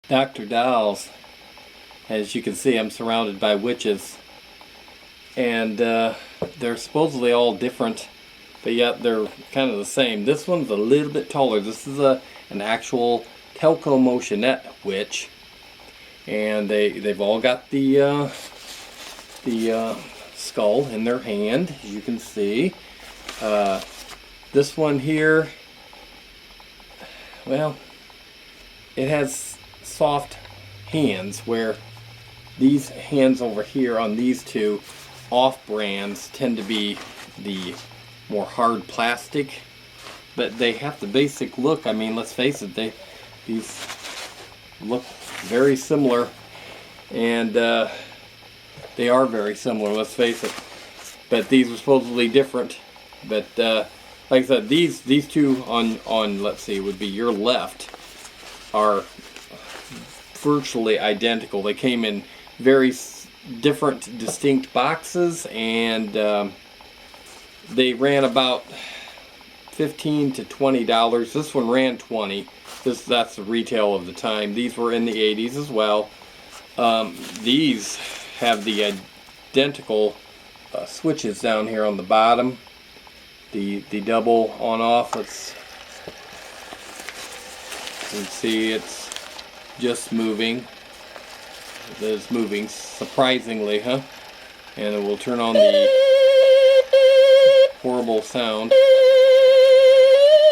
Dr.Dollz. As you can see, I'm surrounded by witches, and they're supposedly all different, but yet they're kind of the same. This one's a little bit taller. This is an actual Telco Motionette witch, and they've all got the skull in their hand, as you can see. This one here, well, it has soft hands, where these hands over here on these two off-brands tend to be the more hard plastic, but they have the basic look. I mean, let's face it, these look very similar, and they are very similar, let's face it, but these are supposedly different. But like I said, these two on let's see, would be your left, are virtually identical. They came in very different, distinct boxes, and they ran about $15 to $20. This one ran $20. That's the retail of the time. These were in the 80s as well. These have the identical switches down here on the bottom. The double on-off. You can see it's just moving. It is moving, surprisingly, huh? And it will turn on the horrible sound.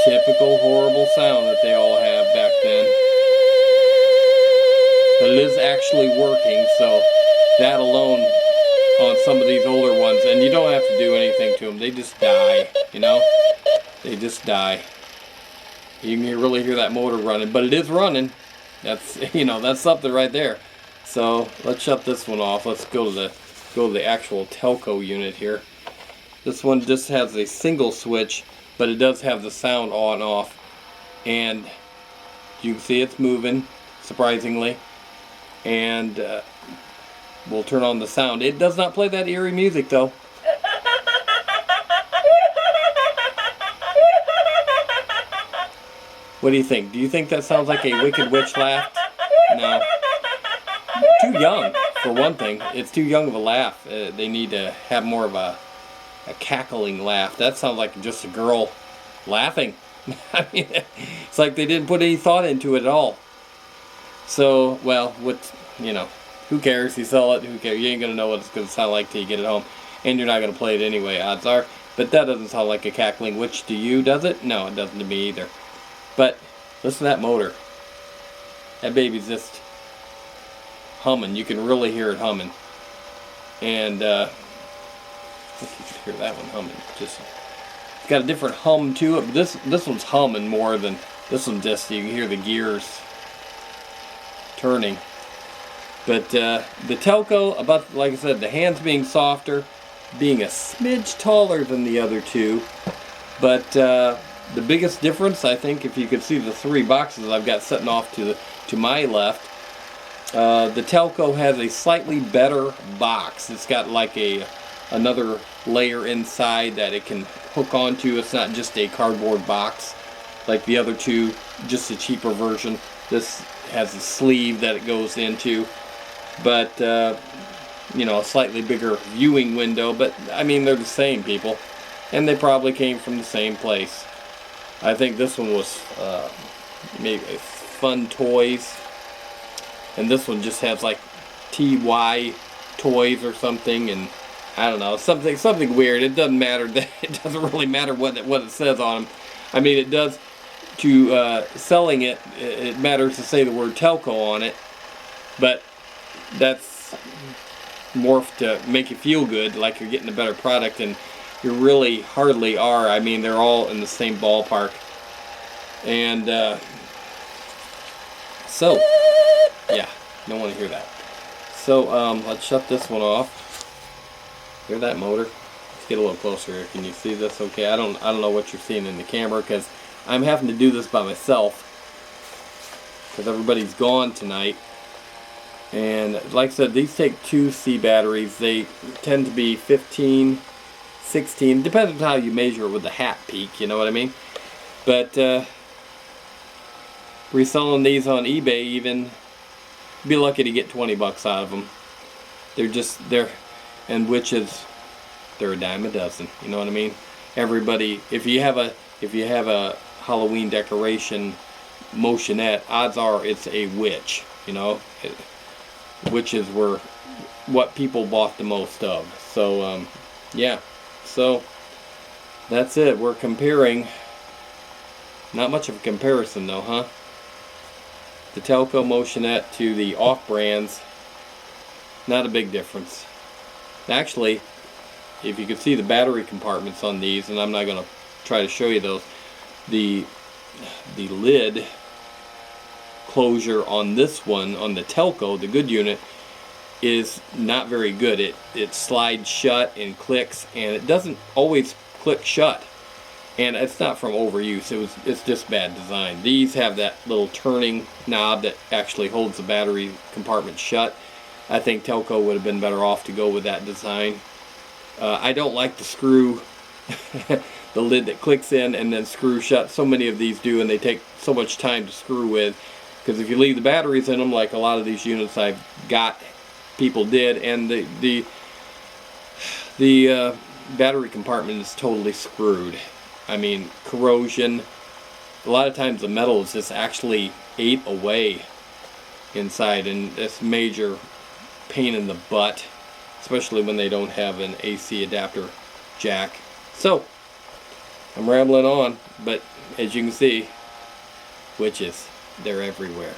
Typical horrible sound that they all have back then. But it is actually working, so that alone on some of these older ones, and you don't have to do anything to them. They just die, you know? They just die. You can really hear that motor running, but it is running. That's, you know, that's something right there. So let's shut this one off. Let's go to the actual Telco unit here. This one just has a single switch, but it does have the sound on and off, and you can see it's moving, surprisingly, and we'll turn on the sound. It does not play that eerie music, though. What do you think? Do you think that sounds like a Wicked Witch laugh? No. Too young, for one thing. It's too young of a laugh. They need to have more of a cackling laugh. That sounds like just a girl laughing. I mean, it's like they didn't put any thought into it at all. So, well, you know, who cares? You sell it, who cares? You ain't gonna know what it's gonna sound like till you get it home, and you're not gonna play it anyway, odds are. But that doesn't sound like a cackling witch to you, does it? No, it doesn't to me either. But listen to that motor. That baby's just humming. You can really hear it humming. And I think you can hear that one humming. Just, it's got a different hum to it, but this one's humming more than this one. Just, you can hear the gears turning. But the Telco, about, like I said, the hands being softer, being a smidge taller than the other two. But the biggest difference, I think, if you could see the three boxes I've got sitting off to my left, the Telco has a slightly better box. It's got like another layer inside that it can hook onto. It's not just a cardboard box like the other two, just a cheaper version. This has a sleeve that it goes into, but you know, a slightly bigger viewing window. But I mean, they're the same, people, and they probably came from the same place. I think this one was maybe Fun Toys, and this one just has like TY Toys or something, and I don't know, something weird. It doesn't matter. It doesn't really matter what it says on them. I mean, it does to selling it. It matters to say the word Telco on it, but that's more to make you feel good, like you're getting a better product, and you really hardly are. I mean, they're all in the same ballpark. And so, yeah, don't want to hear that. So let's shut this one off. Hear that motor? Let's get a little closer here. Can you see this okay? I don't know what you're seeing in the camera, because I'm having to do this by myself because everybody's gone tonight. And like I said, these take 2 C batteries. They tend to be 15, 16, depends on how you measure it with the hat peak, you know what I mean? But reselling these on eBay even be lucky to get 20 bucks out of them. And witches, they're a dime a dozen. You know what I mean? Everybody, if you have a Halloween decoration motionette, odds are it's a witch. You know, witches were what people bought the most of. So yeah, so that's it. We're comparing. Not much of a comparison though, huh? The Telco Motionette to the off-brands, not a big difference. Actually, if you could see the battery compartments on these, and I'm not going to try to show you those, the lid closure on this one, on the Telco, the good unit, is not very good. It slides shut and clicks, and it doesn't always click shut. And it's not from overuse, it's just bad design. These have that little turning knob that actually holds the battery compartment shut. I think Telco would have been better off to go with that design. I don't like the screw, the lid that clicks in and then screw shut. So many of these do, and they take so much time to screw with. Because if you leave the batteries in them, like a lot of these units I've got, people did, and the battery compartment is totally screwed. I mean, corrosion. A lot of times the metal is just actually ate away inside, and it's major pain in the butt, especially when they don't have an AC adapter jack. So, I'm rambling on, but as you can see, witches, they're everywhere.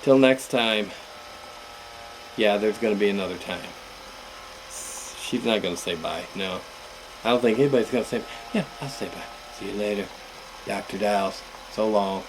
Till next time. Yeah, there's going to be another time. She's not going to say bye, no. I don't think anybody's going to say, yeah, I'll say bye. See you later. Dr. Dollz. So long.